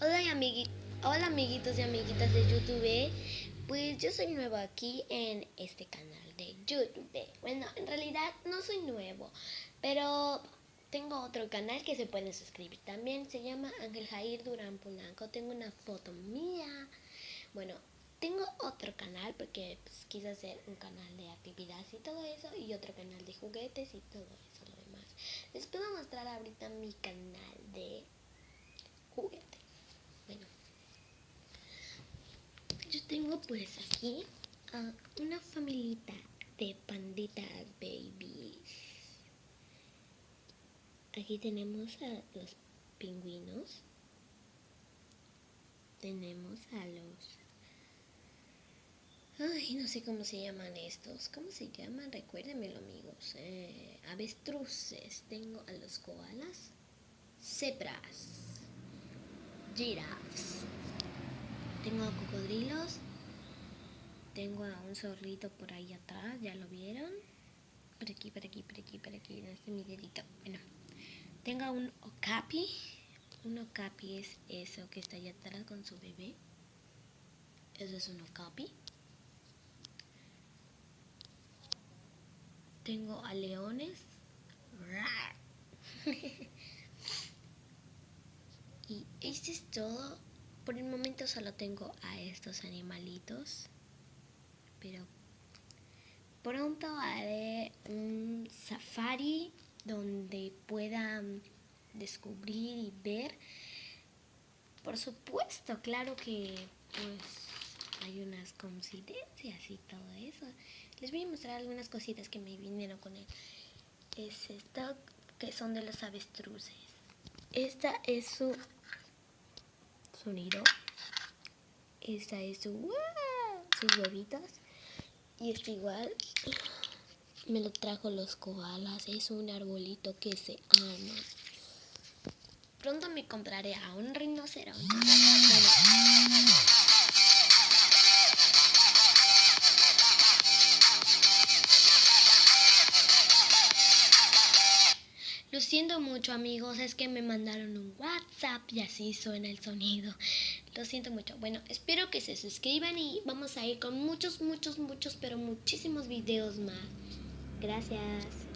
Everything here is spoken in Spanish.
Hola amiguitos y amiguitas de YouTube. Pues yo soy nuevo aquí en este canal de YouTube. Bueno, en realidad no soy nuevo, pero tengo otro canal que se pueden suscribir también. Se llama Ángel Jair Durán Polanco. Tengo una foto mía. Bueno, tengo otro canal porque pues, quise hacer un canal de actividades y todo eso, y otro canal de juguetes y todo eso, lo demás. Les puedo mostrar ahorita mi canal de juguetes. Bueno, yo tengo pues aquí una familita de panditas babies. Aquí tenemos a los pingüinos. Tenemos a los... Ay, no sé cómo se llaman estos. ¿Cómo se llaman? Recuérdenmelo, amigos. Avestruces. Tengo a los koalas. Cebras. Girafes. Tengo a cocodrilos. Tengo a un zorrito por ahí atrás. ¿Ya lo vieron? Por aquí, por aquí, por aquí, por aquí. No está mi dedito. Bueno. Tengo a un okapi. Un okapi es eso que está allá atrás con su bebé. Eso es un okapi. Tengo a leones. Y esto es todo. Por el momento solo tengo a estos animalitos. Pero pronto haré un safari donde puedan descubrir y ver. Por supuesto, claro que pues hay unas coincidencias y todo eso. Les voy a mostrar algunas cositas que me vinieron con él. Es esto que son de los avestruces. Esta es su sonido. Esta es sus huevitos. Y es igual. Me lo trajo los koalas. Es un arbolito que se ama. Pronto me compraré a un rinoceronte. Bueno. Lo siento mucho, amigos, es que me mandaron un WhatsApp y así suena el sonido. Lo siento mucho. Bueno, espero que se suscriban y vamos a ir con muchos, pero muchísimos videos más. Gracias.